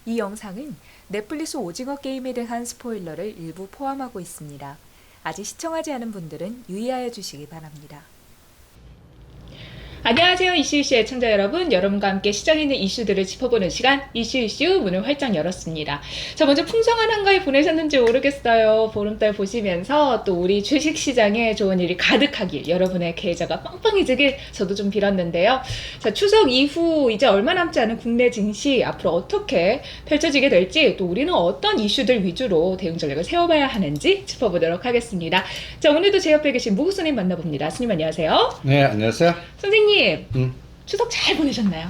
이 영상은 넷플릭스 오징어 게임에 대한 스포일러를 일부 포함하고 있습니다. 아직 시청하지 않은 분들은 유의하여 주시기 바랍니다. 안녕하세요, 이슈이슈 애청자 여러분. 여러분과 함께 시장에 있는 이슈들을 짚어보는 시간, 이슈이슈 문을 활짝 열었습니다. 자, 먼저 풍성한 한가위 보내셨는지 모르겠어요. 보름달 보시면서 또 우리 주식시장에 좋은 일이 가득하길, 여러분의 계좌가 빵빵해지길 저도 좀 빌었는데요. 자, 추석 이후 이제 얼마 남지 않은 국내 증시 앞으로 어떻게 펼쳐지게 될지, 또 우리는 어떤 이슈들 위주로 대응 전략을 세워봐야 하는지 짚어보도록 하겠습니다. 자, 오늘도 제 옆에 계신 무구 스님 만나봅니다. 스님 안녕하세요. 네, 안녕하세요. 선생님, 응. 추석 잘 보내셨나요?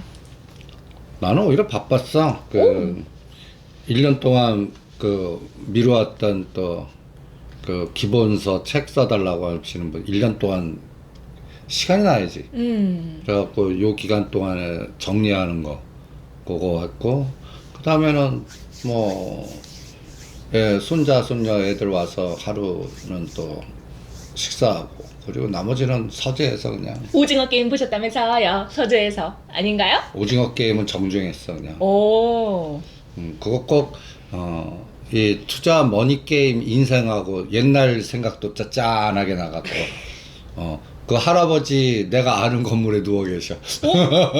나는 오히려 바빴어. 1년 동안 미루었던 기본서 책 써달라고 하시는 분, 1년 동안 시간이 나야지. 그래갖고 요 기간 동안에 정리하는 거, 그거 했고, 그 다음에는 손자, 손녀 애들 와서 하루는 또 식사하고, 그리고 나머지는 서재에서 그냥. 오징어 게임 보셨다면서요? 서재에서 아닌가요? 오징어 게임은 정주행했어, 그냥. 오. 그거 꼭, 이 투자 머니 게임 인생하고 옛날 생각도 짠하게 나가고, 그 할아버지 내가 아는 건물에 누워 계셔.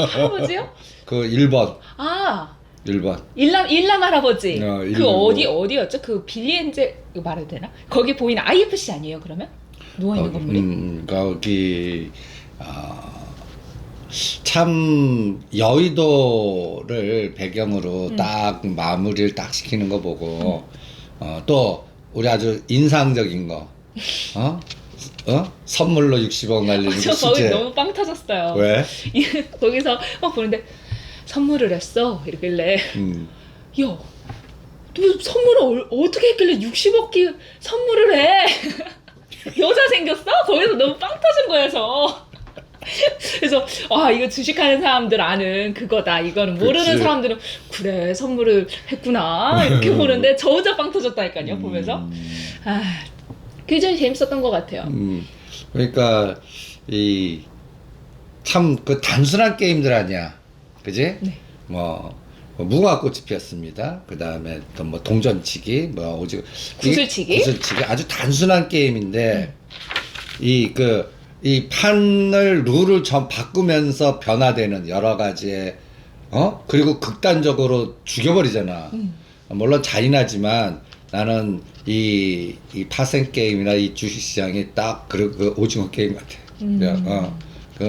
할아버지요? 그 1번. 아, 1번. 일남 할아버지. 어, 그 어디였죠? 그 빌리엔제, 이거 말해도 되나? 거기 보이는 IFC 아니에요, 그러면? 누워있는 건물이? 거기, 참 여의도를 배경으로 딱 마무리를 딱 시키는 거 보고 또 우리 아주 인상적인 거 선물로 60억 날리는 거 저 거기 수제. 너무 빵 터졌어요. 왜? 거기서 막 보는데 선물을 했어 이러길래 야, 너 선물을 어떻게 했길래 60억기 선물을 해? 여자 생겼어? 거기서 너무 빵 터진 거야 저. 그래서 이거 주식하는 사람들 아는 그거다. 이거는 모르는 그치. 사람들은 그래 선물을 했구나 이렇게 보는데 저 혼자 빵 터졌다니까요 보면서. 굉장히 재밌었던 것 같아요. 그러니까 참 그 단순한 게임들 아니야, 그지? 네. 무궁화꽃이 피었습니다. 그 다음에 또 동전치기, 구슬치기? 아주 단순한 게임인데 이 판을 룰을 바꾸면서 변화되는 여러 가지의 그리고 극단적으로 죽여버리잖아. 물론 잔인하지만 나는 이 파생 게임이나 이 주식시장이 딱 그 오징어 게임 같아.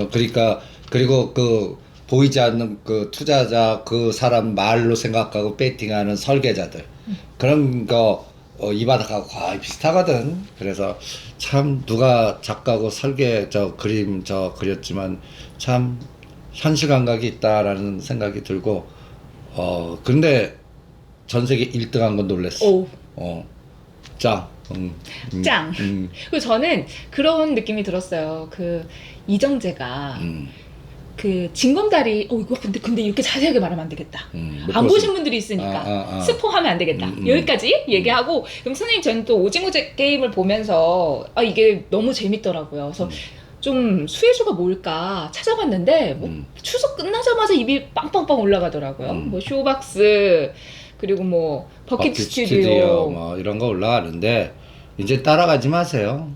그러니까 그리고 보이지 않는 그 투자자 그 사람 말로 생각하고 배팅하는 설계자들 그런 거 이 바닥하고 거의 비슷하거든. 그래서 참 누가 작가고 그림 그렸지만 참 현실 감각이 있다라는 생각이 들고 근데 전 세계 1등한 건 놀랬어. 짱. 짱. 그리고 저는 그런 느낌이 들었어요. 그 이정재가 그 징검다리 이거 근데 이렇게 자세하게 말하면 안 되겠다. 안 보신 분들이 있으니까 스포하면 안 되겠다. 여기까지 얘기하고 그럼 선생님 저는 또 오징어 게임을 보면서 이게 너무 재밌더라고요. 그래서 좀 수혜주가 뭘까 찾아봤는데 추석 끝나자마자 입이 빵빵빵 올라가더라고요. 쇼박스 그리고 버킷 스튜디오 이런 거 올라가는데 이제 따라가지 마세요.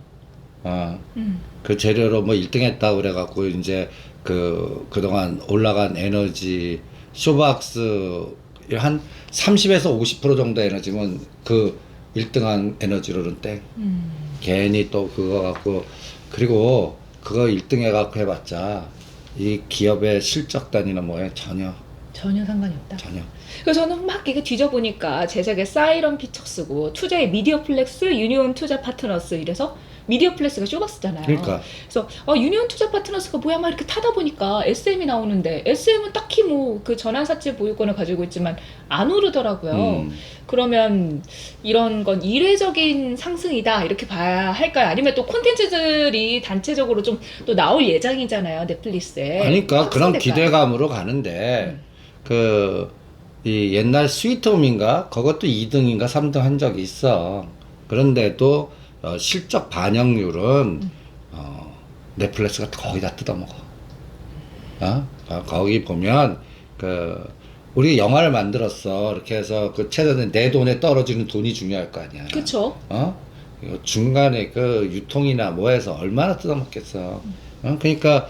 그 재료로 1등 했다고 그래갖고 이제 그동안 올라간 에너지 쇼박스 한 30에서 50% 정도 에너지면 그 1등한 에너지로는 땡. 괜히 또 그거 갖고 그리고 그거 1등 해갖고 해봤자 이 기업의 실적 단위나 전혀 상관이 없다. 전혀. 그래서 저는 막 이게 뒤져보니까 제작에 사이런 피처스고 투자에 미디어플렉스, 유니온 투자 파트너스 이래서 미디어플렉스가 쇼박스잖아요. 그러니까. 그래서 유니온 투자 파트너스가 뭐야 막 이렇게 타다 보니까 SM이 나오는데 SM은 딱히 그 전환사채 보유권을 가지고 있지만 안 오르더라고요. 그러면 이런 건 이례적인 상승이다 이렇게 봐야 할까요? 아니면 또 콘텐츠들이 단체적으로 좀 또 나올 예정이잖아요 넷플릭스에. 그러니까 그런 기대감으로 가는데 이 옛날 스위트홈인가 그것도 2등인가 3등 한 적이 있어. 그런데도 실적 반영률은 넷플릭스가 거의 다 뜯어먹어. 거기 보면 우리 영화를 만들었어. 이렇게 해서 그 최대한 내 돈에 떨어지는 돈이 중요할 거 아니야. 그쵸. 이거 중간에 그 유통이나 뭐해서 얼마나 뜯어먹겠어. 그러니까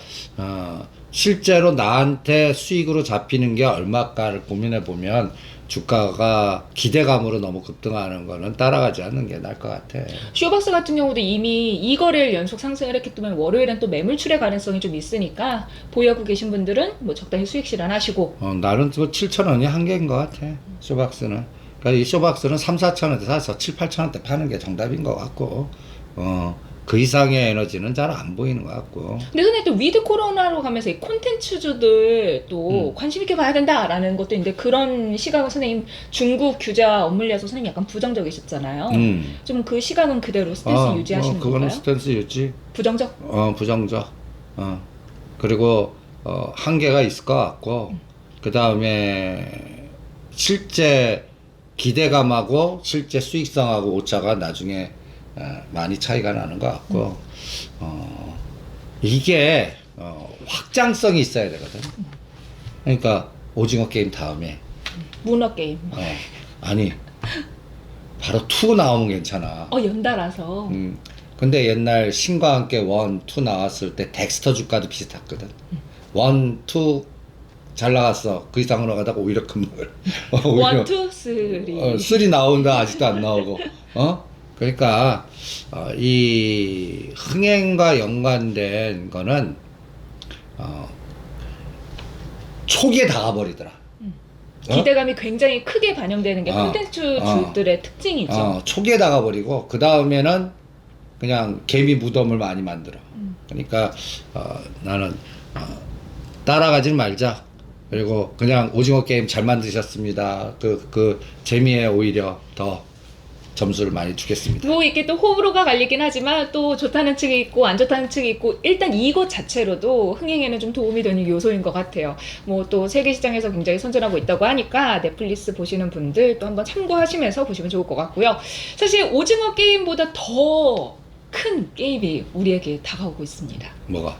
실제로 나한테 수익으로 잡히는 게 얼마일까를 고민해 보면 주가가 기대감으로 너무 급등하는 거는 따라가지 않는 게 나을 것 같아. 쇼박스 같은 경우도 이미 2거래일 연속 상승을 했기 때문에 월요일엔 또 매물출의 가능성이 좀 있으니까 보유하고 계신 분들은 뭐 적당히 수익 실현하시고. 나는 뭐 7,000원이 한계인 것 같아. 쇼박스는. 그러니까 이 쇼박스는 3, 4,000원대 사서 7, 8,000원대 파는 게 정답인 것 같고, 그 이상의 에너지는 잘 안 보이는 것 같고. 근데 선생님 또 위드 코로나로 가면서 이 콘텐츠주들 또 관심 있게 봐야 된다라는 것도 있는데 그런 시각은 선생님 중국 규제 업물려서 선생님 약간 부정적이셨잖아요. 좀 그 시각은 그대로 스탠스 유지하시는 그거는 건가요? 스탠스 유지. 부정적? 부정적. 그리고 한계가 있을 것 같고, 그 다음에 실제 기대감하고 실제 수익성하고 오차가 나중에 많이 차이가 나는 것 같고, 이게 확장성이 있어야 되거든. 그러니까 오징어 게임 다음에 문어 게임. 아니 바로 2 나오면 괜찮아. 연달아서. 근데 옛날 신과 함께 1, 2 나왔을 때 덱스터 주가도 비슷했거든. 1, 2 잘 나갔어. 그 이상으로 가다가 오히려 금물. 1, 2, 3. 3 나온다 아직도 안 나오고. 그러니까 이 흥행과 연관된 거는 초기에 다가버리더라. 기대감이 굉장히 크게 반영되는 게 콘텐츠주들의 특징이죠. 초기에 다가버리고 그 다음에는 그냥 개미 무덤을 많이 만들어. 그러니까 나는 따라가지 말자. 그리고 그냥 오징어 게임 잘 만드셨습니다. 그 재미에 오히려 더 점수를 많이 주겠습니다. 뭐 이렇게 또 호불호가 갈리긴 하지만 또 좋다는 측이 있고 안 좋다는 측이 있고 일단 이것 자체로도 흥행에는 좀 도움이 되는 요소인 것 같아요. 뭐 또 세계 시장에서 굉장히 선전하고 있다고 하니까 넷플릭스 보시는 분들 또 한번 참고하시면서 보시면 좋을 것 같고요. 사실 오징어 게임보다 더 큰 게임이 우리에게 다가오고 있습니다. 뭐가?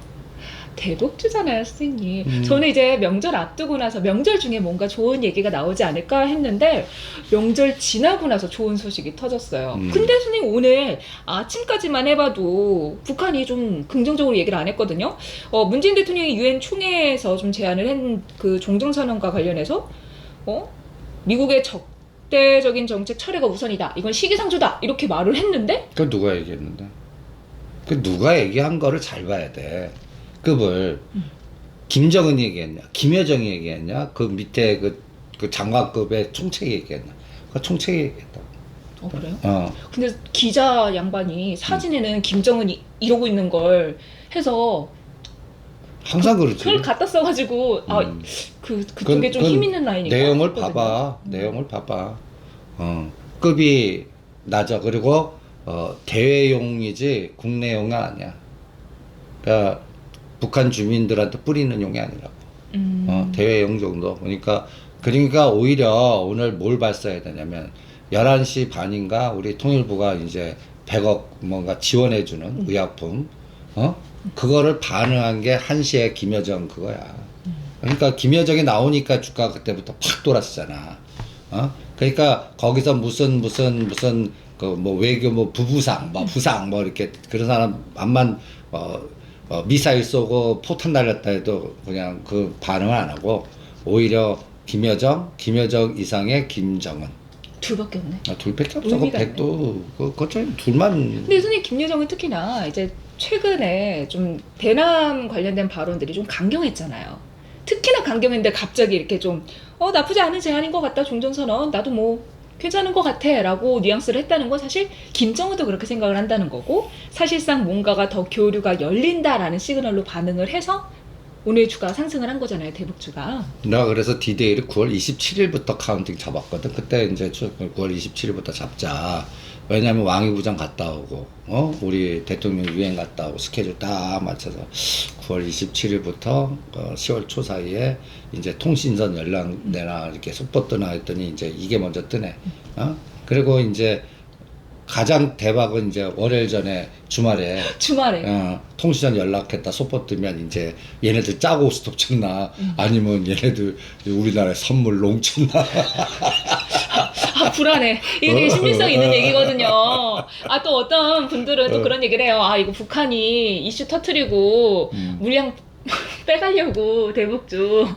대독주잖아요, 선생님. 저는 이제 명절 앞두고 나서 명절 중에 뭔가 좋은 얘기가 나오지 않을까 했는데 명절 지나고 나서 좋은 소식이 터졌어요. 근데 선생님 오늘 아침까지만 해봐도 북한이 좀 긍정적으로 얘기를 안 했거든요. 문재인 대통령이 유엔 총회에서 좀 제안을 한 그 종전선언과 관련해서 미국의 적대적인 정책 철회가 우선이다. 이건 시기상조다. 이렇게 말을 했는데 그 누가 얘기했는데? 그 누가 얘기한 거를 잘 봐야 돼. 급을 김정은이 얘기했냐, 김여정이 얘기했냐, 그 밑에 그 장관급의 총책이 얘기했냐, 그 총책이 얘기했다. 그래요? 근데 기자 양반이 사진에는 김정은이 이러고 있는 걸 해서 항상 그렇지. 그걸 갖다 써가지고 그쪽에 좀 힘 있는 라인이니까. 내용을 봐봐. 내용을 봐봐. 급이 낮아. 그리고 대외용이지 국내용이 아니야. 그러니까 북한 주민들한테 뿌리는 용이 아니라고. 대외용 정도. 그러니까 오히려 오늘 뭘 봤어야 되냐면 11시 반인가 우리 통일부가 이제 100억 뭔가 지원해주는 의약품. 그거를 반응한 게 1시에 김여정 그거야. 그러니까 김여정이 나오니까 주가가 그때부터 팍 돌았잖아. 그러니까 거기서 무슨 그 뭐 외교 뭐 부부상 뭐 부상 뭐 이렇게 그런 사람 암만 미사일 쏘고 포탄 날렸다 해도 그냥 그 반응을 안 하고 오히려 김여정 이상의 김정은. 둘밖에 없네. 둘밖에 없어. 그 백도 그것처럼 둘만. 근데 선생님 김여정은 특히나 이제 최근에 좀 대남 관련된 발언들이 좀 강경했잖아요. 특히나 강경했는데 갑자기 이렇게 좀 나쁘지 않은 제안인 것 같다. 종전선언 나도 뭐 괜찮은 것 같아 라고 뉘앙스를 했다는 건 사실 김정은도 그렇게 생각을 한다는 거고 사실상 뭔가가 더 교류가 열린다라는 시그널로 반응을 해서 오늘 주가 상승을 한 거잖아요. 대북주가. 내가 그래서 디데이를 9월 27일부터 카운팅 잡았거든. 그때 이제 9월 27일부터 잡자. 왜냐면 왕위부장 갔다 오고 우리 대통령 유엔 갔다 오고 스케줄 딱 맞춰서 9월 27일부터 10월 초 사이에 이제 통신선 연락내나 이렇게 속보 뜨나 했더니 이제 이게 먼저 뜨네. 그리고 이제 가장 대박은 이제 월요일 전에 주말에 통신원 연락했다 소포 뜨면 이제 얘네들 짜고 스톱 쳤나 아니면 얘네들 우리나라에 선물 롱쳤나 아, 불안해. 이게 되게 심리성 있는 얘기거든요. 아, 또 어떤 분들은 또 그런 얘기를 해요. 아, 이거 북한이 이슈 터트리고 물량 빼가려고 대북주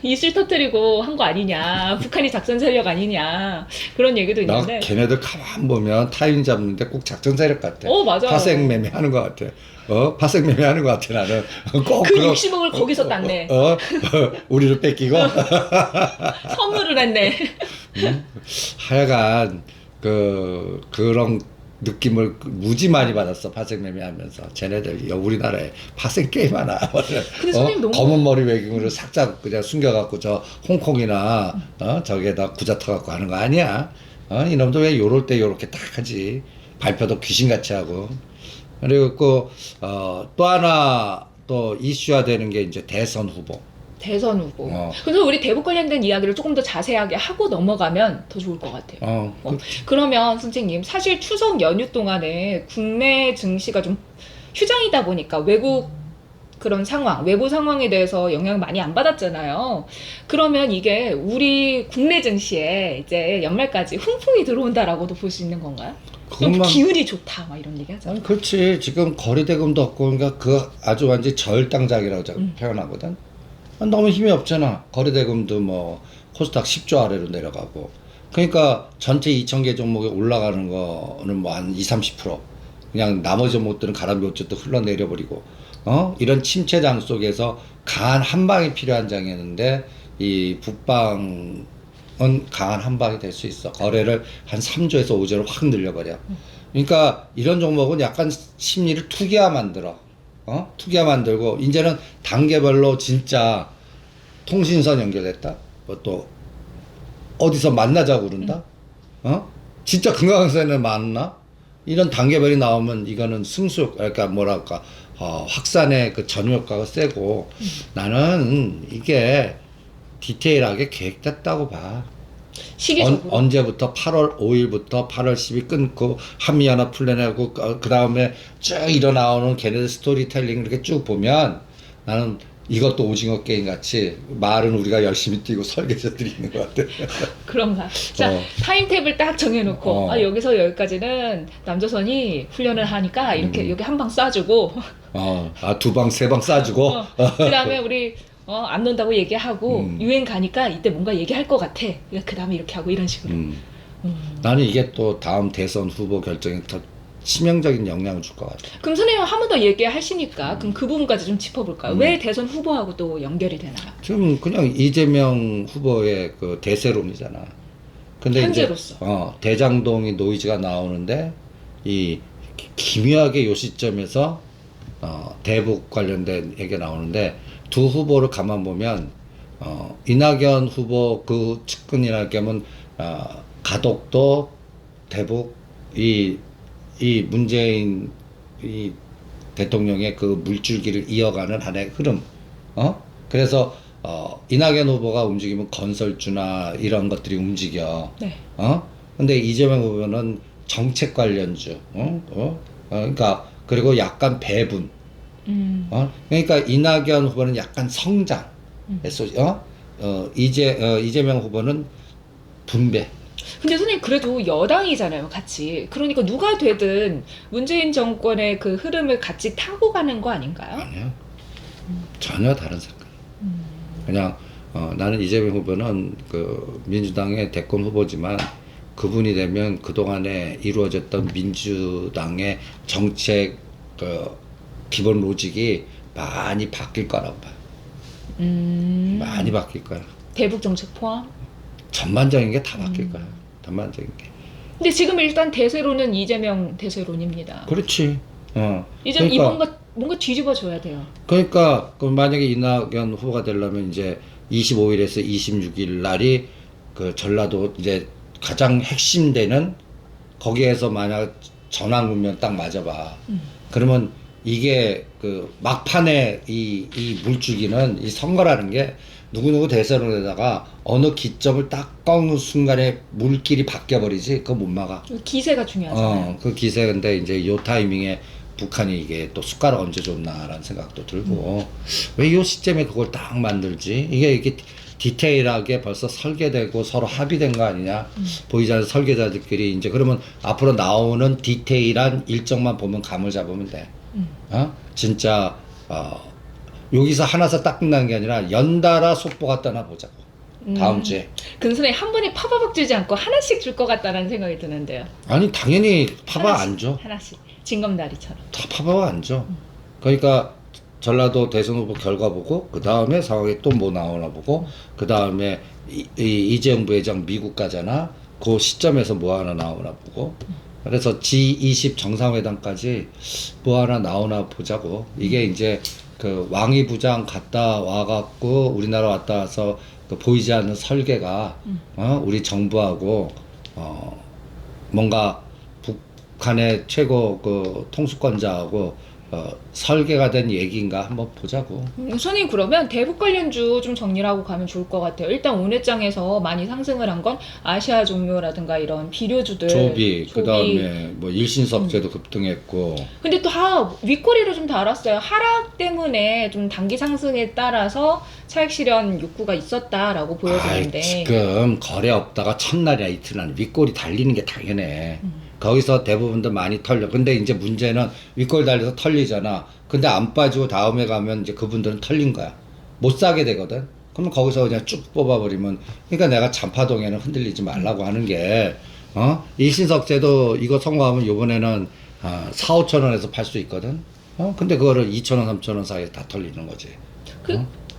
이슈 터트리고 한 거 아니냐. 북한이 작전 세력 아니냐. 그런 얘기도 나 있는데. 걔네들 가만 보면 타임 잡는데 꼭 작전 세력 같아. 맞아요. 파생매매 하는 것 같아. 파생매매 하는 것 같아 나는. 꼭 그 60억을 거기서 땄네. 우리를 뺏기고. 선물을 했네. 하여간 그런 느낌을 무지 많이 받았어. 파생매매 하면서 쟤네들 우리나라에 파생 게임 하나. 근데 선생님 너무 검은 머리 외국인으로 싹싹 그냥 숨겨갖고 저 홍콩이나 저기에다 구자 터갖고 하는 거 아니야. 이놈들 왜 요럴 때 요렇게 딱 하지. 발표도 귀신같이 하고. 그리고 또 하나 또 이슈화 되는 게 이제 대선 후보. 대선 후보. 그래서 우리 대북 관련된 이야기를 조금 더 자세하게 하고 넘어가면 더 좋을 것 같아요. 그러면 선생님, 사실 추석 연휴 동안에 국내 증시가 좀 휴장이다 보니까 외국 그런 상황, 외부 상황에 대해서 영향을 많이 안 받았잖아요. 그러면 이게 우리 국내 증시에 이제 연말까지 훈풍이 들어온다라고도 볼 수 있는 건가요? 좀 기운이 좋다, 막 이런 얘기 하잖아요. 그렇지. 지금 거래대금도 없고, 그러니까 그 아주 완전 저혈당작이라고 표현하거든. 너무 힘이 없잖아. 거래대금도 뭐 코스닥 10조 아래로 내려가고. 그러니까 전체 2,000개 종목에 올라가는 거는 뭐 한 20-30%. 그냥 나머지 종목들은 가라앉았다 흘러내려버리고. 이런 침체장 속에서 강한 한방이 필요한 장이었는데 이 북방은 강한 한방이 될 수 있어. 거래를 한 3조에서 5조를 확 늘려버려. 그러니까 이런 종목은 약간 심리를 투기화 만들어. 투기화 만들고 이제는 단계별로 진짜 통신선 연결했다. 또 어디서 만나자고 그런다. 진짜 금강산에 만나? 이런 단계별이 나오면 이거는 승수, 그러니까 뭐랄까 확산의 그 전효과가 세고 나는 이게 디테일하게 계획됐다고 봐. 시기적으로. 언제부터 8월 5일부터 8월 10일 끊고 한미연합 플랜하고 그 다음에 쭉 일어나오는 걔네들 스토리텔링 이렇게 쭉 보면 나는 이것도 오징어 게임 같이 말은 우리가 열심히 뛰고 설계자들이 있는 것 같아. 그런가. 자, 타임테이블 딱 정해놓고 여기서 여기까지는 남조선이 훈련을 하니까 이렇게 여기 한 방 쏴주고 두 방, 세 방 쏴주고 그 다음에 우리 안 논다고 얘기하고 유엔 가니까 이때 뭔가 얘기할 것 같아. 그 다음에 이렇게 하고 이런 식으로. 나는 이게 또 다음 대선 후보 결정에 더 치명적인 영향을 줄 것 같아. 그럼 선생님 한 번 더 얘기하시니까 그럼 그 부분까지 좀 짚어볼까요? 왜 대선 후보하고 또 연결이 되나요? 지금 그냥 이재명 후보의 그 대세론이잖아. 근데 현재로서. 이제 대장동이 노이즈가 나오는데 이 기묘하게 요 시점에서 대북 관련된 얘기가 나오는데 두 후보를 가만 보면 이낙연 후보 그 측근이라면 가덕도 대북 이 문재인 이 대통령의 그 물줄기를 이어가는 하나의 흐름. 그래서 이낙연 후보가 움직이면 건설주나 이런 것들이 움직여. 네. 근데 이재명 후보는 정책 관련주. 그러니까 그리고 약간 배분. 그러니까 이낙연 후보는 약간 성장. 이재명 후보는 분배. 근데 선생님 그래도 여당이잖아요, 같이. 그러니까 누가 되든 문재인 정권의 그 흐름을 같이 타고 가는 거 아닌가요? 아니요. 전혀 다른 생각. 그냥 나는 이재명 후보는 그 민주당의 대권 후보지만 그분이 되면 그동안에 이루어졌던 민주당의 정책 그 기본 로직이 많이 바뀔 거라고 봐요. 많이 바뀔 거야. 대북 정책 포함? 전반적인 게 다 바뀔 거야. 전반적인 게. 근데 지금 일단 대세론은 이재명 대세론입니다. 그렇지. 이제 그러니까, 뭔가 뒤집어져야 돼요. 그러니까 만약에 이낙연 후보가 되려면 이제 25일에서 26일 날이 그 전라도 이제 가장 핵심되는 거기에서 만약 전환구면 딱 맞아봐. 그러면 이게 그 막판에 이 물줄기는 이 선거라는 게 누구누구 대선에다가 어느 기점을 딱 꺾는 순간에 물길이 바뀌어버리지 그거 못 막아. 기세가 중요하잖아요. 그 기세 근데 이제 요 타이밍에 북한이 이게 또 숟가락 얹어 줬나라는 생각도 들고 왜 요 시점에 그걸 딱 만들지? 이게 디테일하게 벌써 설계되고 서로 합의된 거 아니냐? 보이지 않는 설계자들끼리 이제 그러면 앞으로 나오는 디테일한 일정만 보면 감을 잡으면 돼. 진짜 여기서 하나서 딱 끝나는 게 아니라 연달아 속보가 떠나 보자고. 다음 주에. 근데 선생님 한 번에 파바박 주지 않고 하나씩 줄 것 같다라는 생각이 드는데요. 아니 당연히 파바 하나씩, 안 줘. 하나씩 징검다리처럼. 다 파바가 안 줘. 그러니까 전라도 대선 후보 결과 보고 그 다음에 상황에 또 뭐 나오나 보고 그 다음에 이재용 부회장 미국 가잖아. 그 시점에서 뭐 하나 나오나 보고. 그래서 G20 정상회담까지 뭐 하나 나오나 보자고. 이게 이제 그 왕이 부장 갔다 와갖고 우리나라 왔다 와서 그 보이지 않는 설계가 우리 정부하고 뭔가 북한의 최고 그 통수권자하고 설계가 된 얘기인가 한번 보자고. 선생님 그러면 대북 관련주 좀 정리를 하고 가면 좋을 것 같아요. 일단 원외장에서 많이 상승을 한 건 아시아 종묘라든가 이런 비료주들. 조비, 그 다음에 뭐 일신석재도 급등했고. 근데 또 윗꼬리를 좀 달았어요. 하락 때문에 좀 단기 상승에 따라서 차익 실현 욕구가 있었다라고 보여지는데. 지금 거래 없다가 첫날이야 이틀은 윗꼬리 달리는 게 당연해. 거기서 대부분도 많이 털려. 근데 이제 문제는 윗골 달려서 털리잖아. 근데 안 빠지고 다음에 가면 이제 그분들은 털린 거야. 못 사게 되거든. 그러면 거기서 그냥 쭉 뽑아버리면. 그러니까 내가 잔파동에는 흔들리지 말라고 하는 게, 일신석재도 이거 성공하면 요번에는 4, 5천 원에서 팔 수 있거든. 근데 그거를 2천 원, 3천 원 사이에 다 털리는 거지.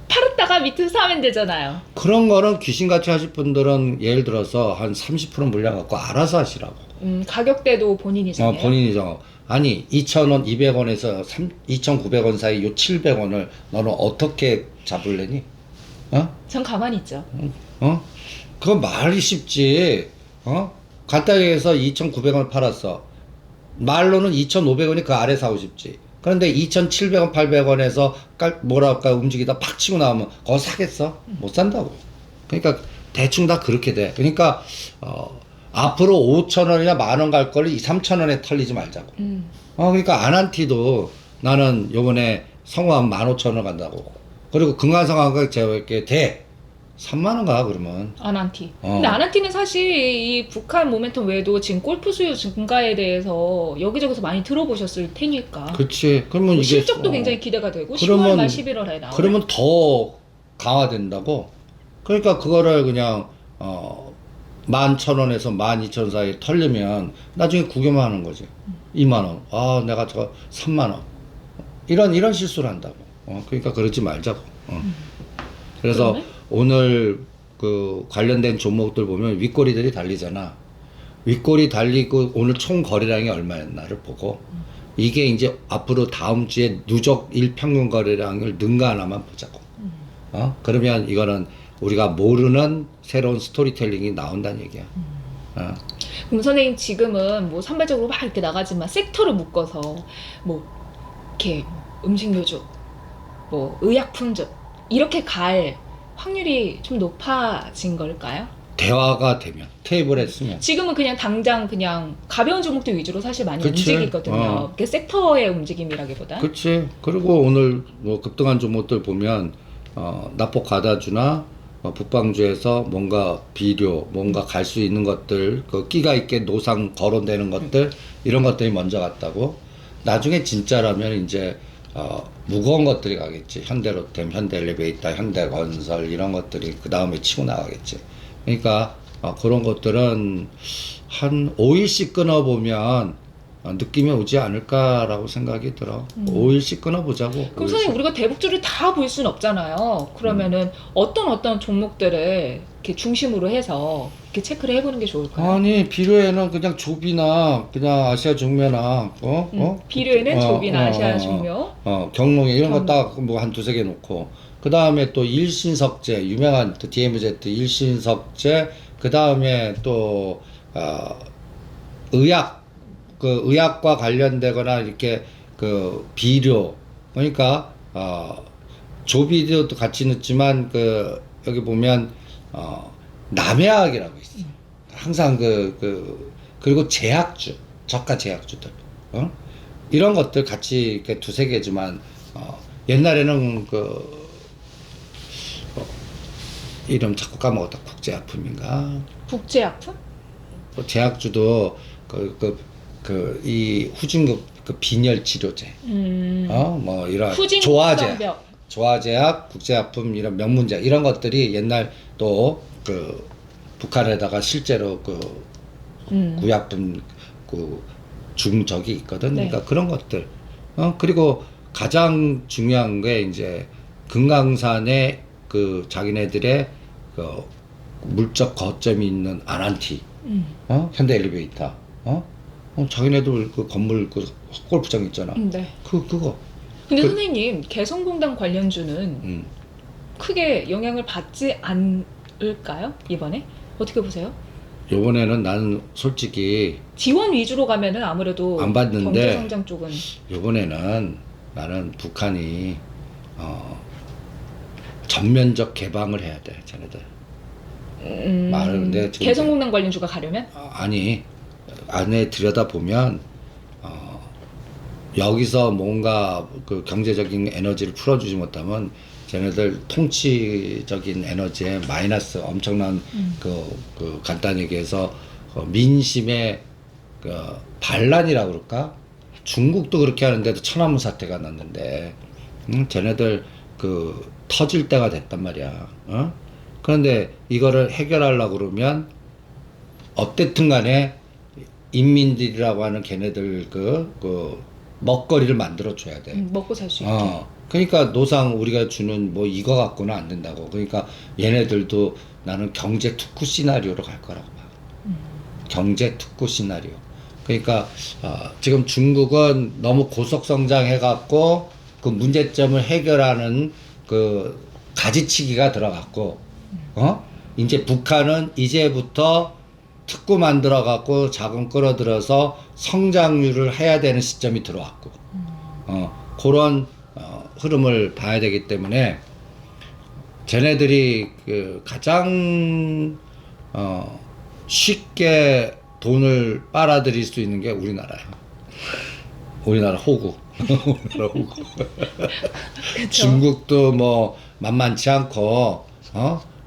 팔았다가 밑에서 사면 되잖아요. 그런 거는 귀신같이 하실 분들은 예를 들어서 한 30% 물량 갖고 알아서 하시라고. 가격대도 본인이 정해요? 본인이 정하고. 아니 2,000원, 200원에서 2,900원 사이 요 700원을 너는 어떻게 잡을래니? 전 가만히 있죠. 그거 말이 쉽지. 간단히 해서 2,900원 팔았어. 말로는 2,500원이 그 아래 사고 싶지. 그런데 2,700원, 800원에서 뭐랄까 움직이다 팍 치고 나오면 그거 사겠어? 못 산다고. 그러니까 대충 다 그렇게 돼. 그러니까 앞으로 5,000원이나 만 원 갈 거를 2, 3,000원에 털리지 말자고. 그러니까 아난티도 나는 요번에 성공하면 15,000원 간다고. 그리고 금강성황과 제가 이렇게 3만 원 가 그러면. 아난티. 근데 아난티는 사실 이 북한 모멘텀 외에도 지금 골프 수요 증가에 대해서 여기저기서 많이 들어보셨을 테니까. 그치. 그러면 이게 실적도 굉장히 기대가 되고 그러면, 10월 말 11월에 나와요. 그러면 더 강화된다고. 그러니까 그거를 그냥 11,000원에서 12,000원 사이에 털리면 나중에 구경만 하는 거지. 2만 원. 내가 저거 3만 원. 이런 실수를 한다고. 그러니까 그러지 말자고. 그래서 그러네? 오늘 그 관련된 종목들 보면 윗꼬리들이 달리잖아. 윗꼬리 달리고 오늘 총 거래량이 얼마였나를 보고 이게 이제 앞으로 다음 주에 누적 일평균 거래량을 능가하나만 보자고. 그러면 이거는 우리가 모르는 새로운 스토리텔링이 나온다는 얘기야. 그럼 선생님 지금은 뭐 산발적으로 막 이렇게 나가지만 섹터를 묶어서 뭐 이렇게 음식료주, 뭐 의약품주 이렇게 갈 확률이 좀 높아진 걸까요? 대화가 되면 테이블에 쓰면 지금은 그냥 당장 그냥 가벼운 종목들 위주로 사실 많이 그치. 움직이거든요. 그 섹터의 움직임이라기보다. 그치. 그리고 오늘 뭐 급등한 종목들 보면 납폭 가다주나 북방주에서 뭔가 비료, 뭔가 갈 수 있는 것들, 그 끼가 있게 노상 거론되는 것들, 이런 것들이 먼저 갔다고. 나중에 진짜라면 이제 무거운 것들이 가겠지. 현대로템, 현대엘리베이터, 현대건설 이런 것들이 그 다음에 치고 나가겠지. 그러니까 그런 것들은 한 5일씩 끊어보면 느낌이 오지 않을까라고 생각이 들어. 5일씩 끊어보자고. 그럼 5일씩. 선생님 우리가 대북주를 다 볼 수는 없잖아요. 그러면은 어떤 종목들을 이렇게 중심으로 해서 이렇게 체크를 해보는 게 좋을까요? 아니 비료에는 그냥 조비나 그냥 아시아 중매나 비료에는 조비나 아시아 중묘, 경농에 이런 거 딱 뭐 한 두세 개 놓고 그 다음에 또 일신석재 유명한 또 DMZ 일신석재 그 다음에 또 의약 그 의학과 관련되거나 이렇게 그 비료 그러니까 조비디오도 같이 넣지만 여기 보면 남해학이라고 있어. 항상 그리고 제약주, 저가 제약주들, 이런 것들 같이 이렇게 두세 개지만 옛날에는 이름 자꾸 까먹었다. 국제약품인가? 국제약품? 제약주도 이 후진급 빈혈 치료제, 뭐 이런 조화제약, 국제약품 이런 명문제약 이런 것들이 옛날 또 북한에다가 실제로 구약품 중적이 있거든. 네. 그러니까 그런 것들. 그리고 가장 중요한 게 이제 금강산에 자기네들의 물적 거점이 있는 아난티, 현대 엘리베이터, 자기네들 건물 골프장 있잖아. 네. 그거. 근데 선생님 개성공단 관련주는 크게 영향을 받지 않을까요? 이번에 어떻게 보세요? 요번에는 나는 솔직히 지원 위주로 가면은 아무래도 안 받는데 경제성장 쪽은 요번에는 나는 북한이 전면적 개방을 해야 돼, 쟤네들. 말하는데 개성공단 관련주가 가려면? 아니, 안에 들여다보면 여기서 뭔가 경제적인 에너지를 풀어주지 못하면 쟤네들 통치적인 에너지에 마이너스 엄청난 간단히 얘기해서 민심의 반란이라고 그럴까? 중국도 그렇게 하는데도 천안문 사태가 났는데 쟤네들 터질 때가 됐단 말이야. 그런데 이거를 해결하려고 그러면 어쨌든 간에 인민들이라고 하는 걔네들 먹거리를 만들어 줘야 돼. 먹고 살 수 있게. 그러니까 노상 우리가 주는 뭐 이거 갖고는 안 된다고. 그러니까 얘네들도 나는 경제 특구 시나리오로 갈 거라고 봐. 경제 특구 시나리오. 그러니까 지금 중국은 너무 고속 성장해 갖고 그 문제점을 해결하는 가지치기가 들어갔고, 이제 북한은 이제부터 특구 만들어 갖고 자금 끌어들여서 성장률을 해야 되는 시점이 들어왔고, 그런 흐름을 봐야 되기 때문에 쟤네들이 가장 쉽게 돈을 빨아들일 수 있는 게 우리나라야. 우리나라 호구. 우리나라 호구. 중국도 뭐 만만치 않고,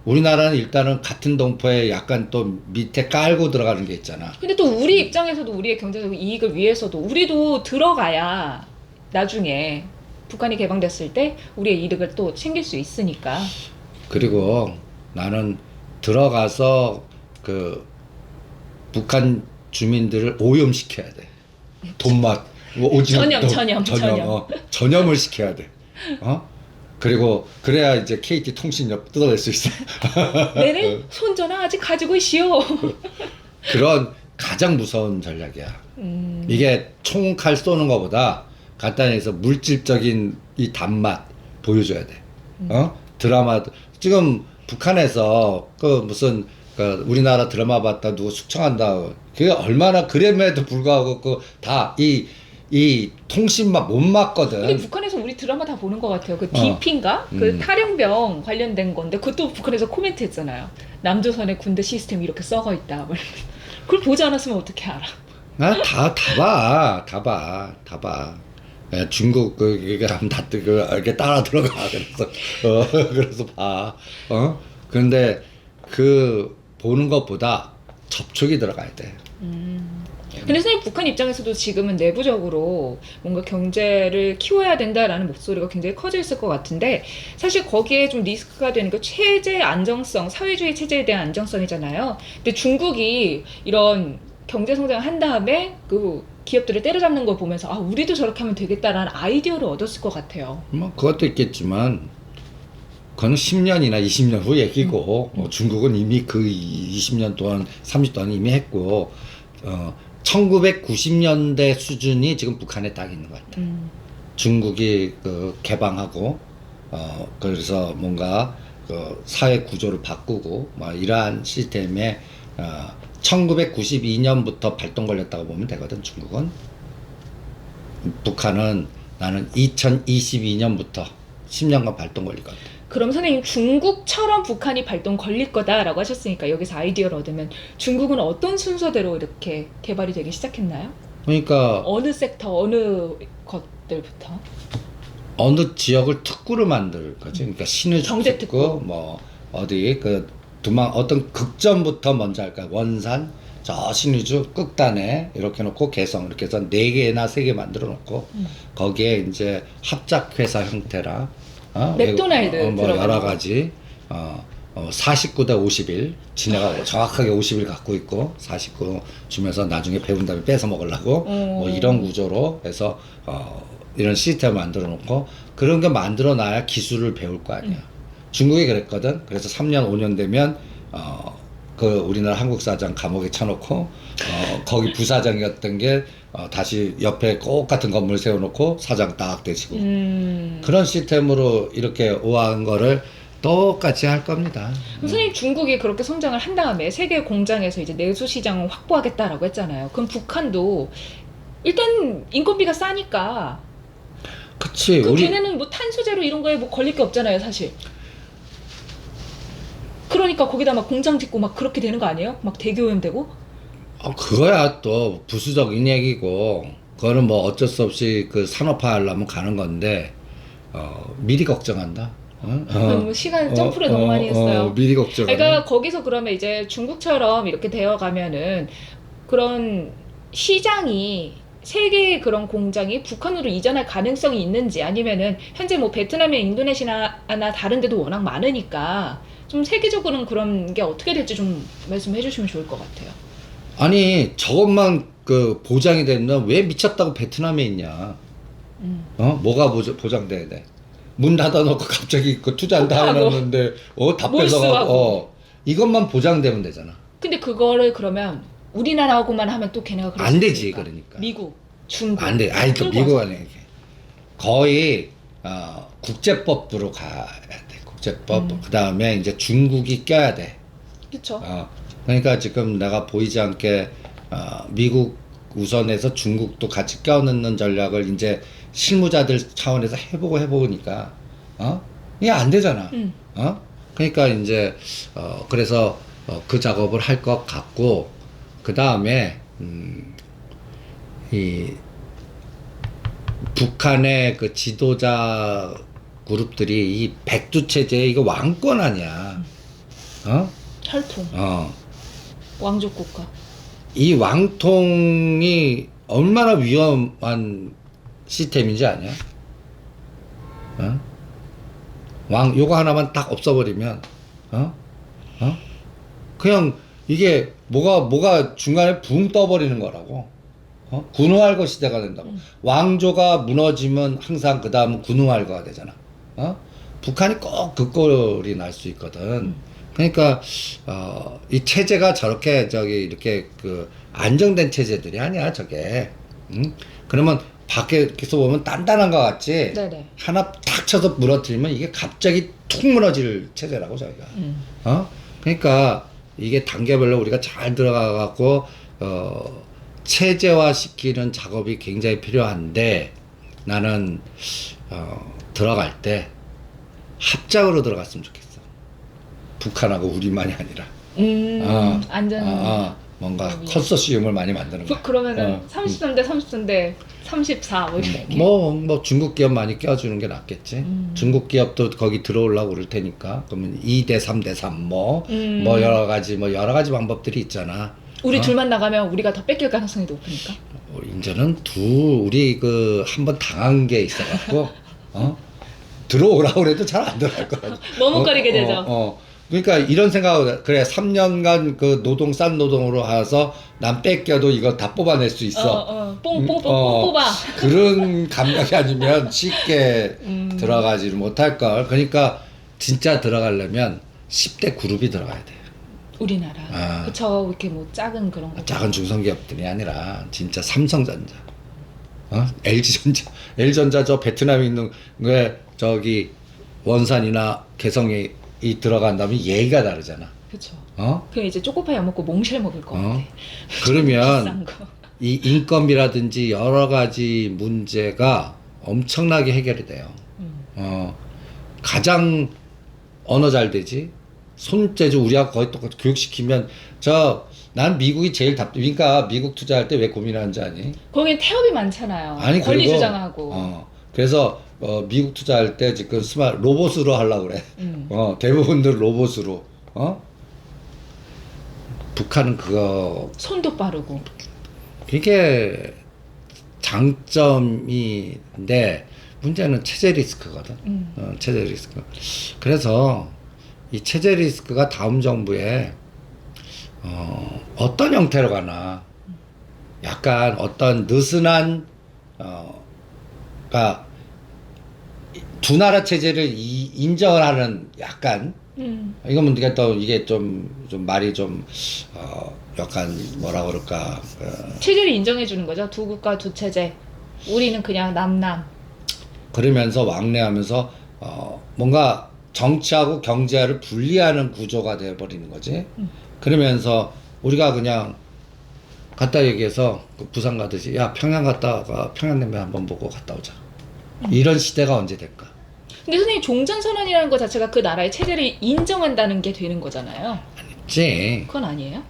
우리나라는 일단은 같은 동포에 약간 또 밑에 깔고 들어가는 게 있잖아. 근데 또 우리 입장에서도 우리의 경제적 이익을 위해서도 우리도 들어가야 나중에 북한이 개방됐을 때 우리의 이득을 또 챙길 수 있으니까. 그리고 나는 들어가서 북한 주민들을 오염시켜야 돼. 돈맛, 오징어, 전염을 시켜야 돼. 그리고 그래야 이제 KT 통신력 뜯어낼 수 있어. 네네, 손전화 아직 가지고 있시오. 그런 가장 무서운 전략이야. 이게 총칼 쏘는 것보다 간단히 해서 물질적인 이 단맛 보여줘야 돼. 드라마 지금 북한에서 무슨 우리나라 드라마 봤다 누구 숙청한다. 그게 얼마나 그램에도 불구하고 다 이 통신만 못 맞거든. 근데 북한에서 우리 드라마 다 보는 것 같아요. DP인가? 탈영병 관련된 건데 그것도 북한에서 코멘트 했잖아요. 남조선의 군대 시스템이 이렇게 썩어 있다. 그걸 보지 않았으면 어떻게 알아? 다 봐. 중국 이게 하면 다 이렇게 따라 들어가. 그래서 봐. 그런데 보는 것보다 접촉이 들어가야 돼. 근데 선생님 북한 입장에서도 지금은 내부적으로 뭔가 경제를 키워야 된다라는 목소리가 굉장히 커져 있을 것 같은데 사실 거기에 좀 리스크가 되는 게 체제 안정성, 사회주의 체제에 대한 안정성이잖아요. 근데 중국이 이런 경제 성장을 한 다음에 기업들을 때려잡는 걸 보면서 우리도 저렇게 하면 되겠다라는 아이디어를 얻었을 것 같아요. 뭐 그것도 있겠지만 그건 10년이나 20년 후 얘기고 중국은 이미 20년 동안 30년 동안 이미 했고 1990년대 수준이 지금 북한에 딱 있는 것 같아. 중국이 개방하고 그래서 뭔가 사회 구조를 바꾸고 이러한 시스템에 1992년부터 발동 걸렸다고 보면 되거든. 중국은. 북한은 나는 2022년부터 10년간 발동 걸릴 것 같아요. 그럼 선생님 중국처럼 북한이 발동 걸릴 거다라고 하셨으니까 여기서 아이디어를 얻으면 중국은 어떤 순서대로 이렇게 개발이 되기 시작했나요? 그러니까 어느 섹터, 어느 것들부터? 어느 지역을 특구로 만들 거지. 그러니까 신의주 경제 특구, 뭐 어디 그 두망 어떤 극점부터 먼저 할까. 원산, 저 신의주 끝단에 이렇게 놓고 개성 이렇게 해서 4개나 3개 만들어 놓고 거기에 이제 합작 회사 형태라 맥도날드 뭐 들어가는 여러 거. 가지 49대 51 지네가 정확하게 50일 갖고 있고 49 주면서 나중에 배운 다음에 뺏어 먹으려고 뭐 이런 구조로 해서 이런 시스템을 만들어 놓고 그런 게 만들어 놔야 기술을 배울 거 아니야. 중국이 그랬거든. 그래서 3년 5년 되면 그 우리나라 한국 사장 감옥에 쳐놓고 거기 부사장이었던 게 다시 옆에 똑같은 건물 세워놓고 사장 딱 되시고 그런 시스템으로 이렇게 오한 거를 똑같이 할 겁니다. 선생님 중국이 그렇게 성장을 한 다음에 세계 공장에서 이제 내수 시장을 확보하겠다라고 했잖아요. 그럼 북한도 일단 인건비가 싸니까 그치. 그 우리 걔네는 뭐 탄소제로 이런 거에 뭐 걸릴 게 없잖아요, 사실. 그러니까 거기다 막 공장 짓고 막 그렇게 되는 거 아니에요? 막 대기오염되고? 그거야 또 부수적인 얘기고 그거는 뭐 어쩔 수 없이 그 산업화 하려면 가는 건데 미리 걱정한다. 너무 시간 점프를 너무 많이 했어요. 미리 걱정하네. 그러니까 거기서 그러면 이제 중국처럼 이렇게 되어 가면은 그런 시장이 세계의 그런 공장이 북한으로 이전할 가능성이 있는지 아니면은 현재 뭐 베트남이나 인도네시아나 다른 데도 워낙 많으니까 좀 세계적으로는 그런 게 어떻게 될지 좀 말씀해 주시면 좋을 것 같아요. 아니 저것만 그 보장이 되면 왜 미쳤다고 베트남에 있냐? 뭐가 보장돼야 돼? 문 닫아놓고 갑자기 그 투자한다 하고. 해놨는데 다 몰수하고. 뺏어가고 이것만 보장되면 되잖아. 근데 그거를 그러면 우리나라하고만 하면 또 걔네가 그럴 안 수 되지 있으니까. 그러니까. 미국, 중국. 안 돼. 아니 그 끌고 미국 와서. 안에 이게 거의 국제법으로 가야 돼. 국제법. 그 다음에 이제 중국이 껴야 돼. 그렇죠. 그러니까 지금 내가 보이지 않게 미국 우선해서 중국도 같이 껴넣는 전략을 이제 실무자들 차원에서 해보니까 이게 안 되잖아. 그러니까 이제 그래서 그 작업을 할 것 같고 그 다음에 이 북한의 그 지도자 그룹들이 이 백두 체제 이거 왕권 아니야. 혈통. 왕족 국가. 이 왕통이 얼마나 위험한 시스템인지 아냐? 요거 하나만 딱 없어버리면, 그냥 이게 뭐가 중간에 붕 떠버리는 거라고. 군웅할거 시대가 된다고. 왕조가 무너지면 항상 그 다음은 군웅할거가 되잖아. 북한이 꼭 그 꼴이 날 수 있거든. 그러니까 이 체제가 저렇게 이렇게 그 안정된 체제들이 아니야 저게. 그러면 밖에서 보면 단단한 것 같지. 네네. 하나 탁 쳐서 무너뜨리면 이게 갑자기 툭 무너질 체제라고 저희가. 그러니까 이게 단계별로 우리가 잘 들어가 갖고 체제화 시키는 작업이 굉장히 필요한데 나는 들어갈 때 합작으로 들어갔으면 좋겠어. 북한하고 우리만이 아니라. 안전. 뭔가 컨소시엄을 많이 만드는 거야. 그러면은 30선대 30선대 34 뭐 이렇게. 뭐 중국 기업 많이 껴주는 게 낫겠지. 중국 기업도 거기 들어오려고 그럴 테니까. 그러면 2대 3대 3 뭐 여러 가지 방법들이 있잖아. 우리 둘만 나가면 우리가 더 뺏길 가능성이 높으니까. 이제는 우리 그 한번 당한 게 있어갖고 들어오라고 그래도 잘 안 들어갈 거야. 머뭇거리게 되죠. 그러니까 이런 생각 그래 3년간 그 싼 노동으로 해서 난 뺏겨도 이거 다 뽑아낼 수 있어. 뽕 뽑아. 그런 감각이 아니면 쉽게 들어가지를 못할 걸. 그러니까 진짜 들어가려면 10대 그룹이 들어가야 돼. 우리나라. 그쵸. 이렇게 뭐 작은 그런 거. 작은 중소기업들이 아니라 진짜 삼성전자, LG전자 저 베트남에 있는 게 저기 원산이나 개성이 들어간다면 예의가 다르잖아. 그쵸. 그 이제 초코파이 안 먹고 몽쉘 먹을 것 같아. 그러면 비싼 거. 이 인건비라든지 여러 가지 문제가 엄청나게 해결이 돼요. 가장 언어 잘 되지. 손재주 우리하고 거의 똑같이 교육시키면 난 미국이 제일 그러니까 미국 투자할 때 왜 고민하는지 아니? 거긴 태업이 많잖아요. 아니 권리 그리고 주장하고. 그래서 미국 투자할 때 지금 로봇으로 하려고 그래. 대부분들 로봇으로. 북한은 그거 손도 빠르고. 이게 장점인데 문제는 체제 리스크거든. 체제 리스크. 그래서 이 체제 리스크가 다음 정부에 어떤 형태로 가나 약간 어떤 느슨한 그러니까 두 나라 체제를 인정을 하는 약간 이건 이게 좀 말이 좀 약간 뭐라 그럴까 체제를 인정해 주는 거죠. 두 국가 두 체제. 우리는 그냥 남남. 그러면서 왕래하면서 뭔가 정치하고 경제를 분리하는 구조가 되어버리는 거지. 그러면서 우리가 그냥 갔다 얘기해서 그 부산 가듯이 야 평양 갔다가 평양냉면 한번 보고 갔다 오자. 이런 시대가 언제 될까? 근데 선생님 종전선언이라는 것 자체가 그 나라의 체제를 인정한다는 게 되는 거잖아요. 아니지. 그건 아니에요?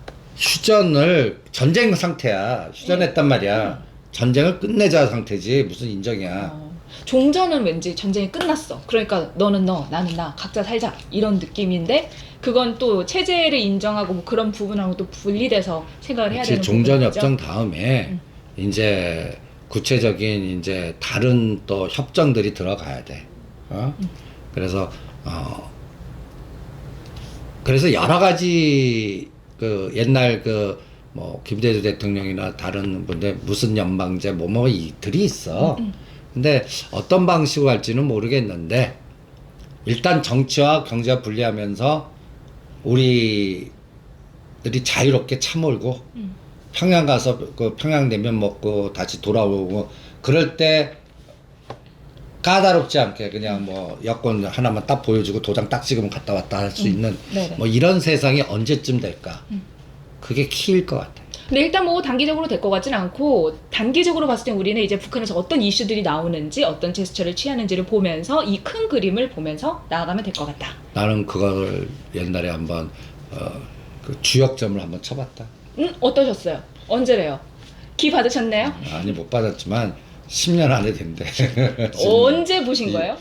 전쟁 상태야. 휴전했단 말이야. 전쟁을 끝내자 상태지. 무슨 인정이야. 종전은 왠지 전쟁이 끝났어. 그러니까 너는 너, 나는 나, 각자 살자. 이런 느낌인데 그건 또 체제를 인정하고 뭐 그런 부분하고 또 분리돼서 생각을 해야 되는 종전협정 다음에 이제 구체적인 이제 다른 또 협정들이 들어가야 돼. 그래서 여러 가지 그 옛날 뭐 김대중 대통령이나 다른 분들 무슨 연방제 뭐 이들이 있어. 근데 어떤 방식으로 할지는 모르겠는데 일단 정치와 경제와 분리하면서 우리들이 자유롭게 차 몰고 평양 가서 그 평양냉면 먹고 다시 돌아오고 그럴 때 까다롭지 않게 그냥 뭐 여권 하나만 딱 보여주고 도장 딱 찍으면 갔다 왔다 할 수 있는 뭐 이런 세상이 언제쯤 될까? 그게 키일 것 같아요. 근데 일단 뭐 단기적으로 될 것 같진 않고 단기적으로 봤을 때 우리는 이제 북한에서 어떤 이슈들이 나오는지 어떤 제스처를 취하는지를 보면서 이 큰 그림을 보면서 나아가면 될 것 같다. 나는 그걸 옛날에 한번 그 주역점을 한번 쳐봤다. 어떠셨어요? 언제래요? 기 받으셨네요? 아니 못 받았지만 10년 안에 된대. 언제 보신 거예요?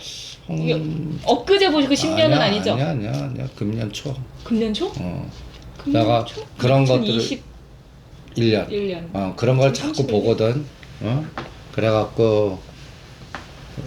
엊그제 보시고 10년은 아니죠? 아니야. 금년 초. 금년 초? 금년 내가 초? 그런 것들을 1년. 1년. 그런 걸 자꾸 보거든. 그래갖고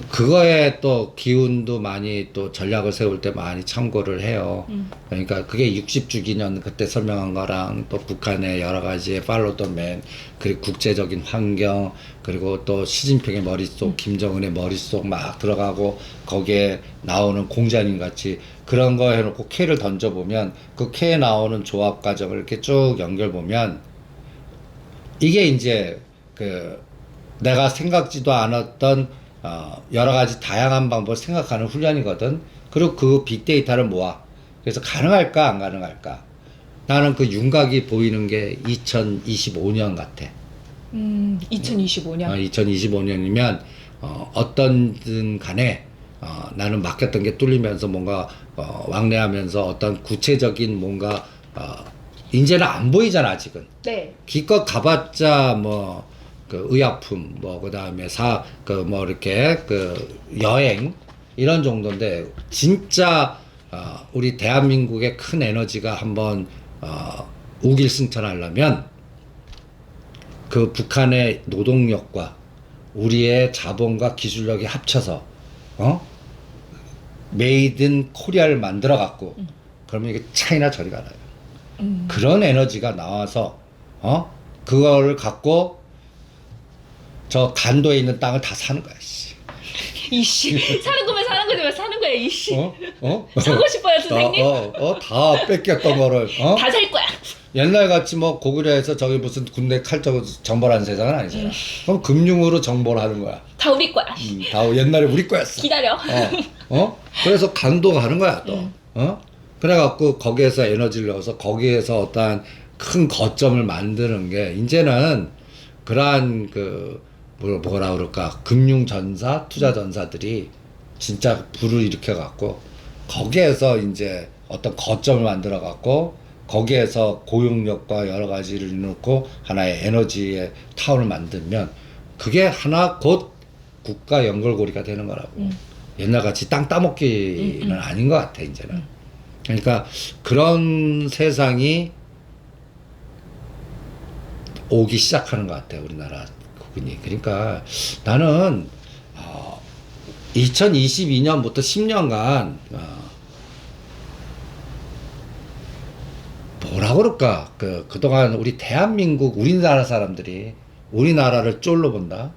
그거에 또 기운도 많이 또 전략을 세울 때 많이 참고를 해요. 그러니까 그게 60주 기념 그때 설명한 거랑 또 북한의 여러 가지의 팔로더맨 그리고 국제적인 환경 그리고 또 시진핑의 머릿속 김정은의 머릿속 막 들어가고 거기에 나오는 공자님 같이 그런 거 해놓고 K를 던져보면 그 K에 나오는 조합 과정을 이렇게 쭉 연결 보면 이게 이제 그 내가 생각지도 않았던 여러 가지 다양한 방법을 생각하는 훈련이거든. 그리고 그 빅데이터를 모아. 그래서 가능할까 안 가능할까. 나는 그 윤곽이 보이는 게 2025년 같아. 2025년. 2025년이면 어떤든 간에 나는 맡겼던 게 뚫리면서 뭔가 왕래하면서 어떤 구체적인 뭔가 이제는 안 보이잖아 아직은. 네. 기껏 가봤자 뭐 그 의약품 뭐 그다음에 뭐 이렇게 그 여행 이런 정도인데 진짜 우리 대한민국의 큰 에너지가 한번 우길승천하려면 그 북한의 노동력과 우리의 자본과 기술력이 합쳐서 메이드 인 코리아를 만들어 갖고 그러면 이게 차이나 저리 가나요. 그런 에너지가 나와서 그거를 갖고 저 간도에 있는 땅을 다 사는 거야, 씨. 이씨. 사는 거면 사는 거지 왜 사는 거야, 이씨. 사고 싶어요, 선생님? 다 뺏겼던 거를, 다 살 거야. 옛날 같이 뭐 고구려에서 저기 무슨 군대 칼자고 정벌하는 세상은 아니잖아. 그럼 금융으로 정벌 하는 거야. 다 우리 거야. 다 옛날에 우리 거였어. 기다려. 그래서 간도 가는 거야, 또. 그래갖고 거기에서 에너지를 넣어서 거기에서 어떠한 큰 거점을 만드는 게 이제는 그러한 뭐라 그럴까 금융전사 투자전사들이 진짜 불을 일으켜 갖고 거기에서 이제 어떤 거점을 만들어 갖고 거기에서 고용력과 여러 가지를 넣고 하나의 에너지의 타운을 만들면 그게 하나 곧 국가 연결고리가 되는 거라고. 옛날같이 땅 따먹기는 아닌 것 같아 이제는. 그러니까 그런 세상이 오기 시작하는 것 같아 우리나라 국민이. 그러니까 나는 2022년부터 10년간 뭐라 그럴까 그동안 우리 대한민국 우리나라 사람들이 우리나라를 쫄로 본다.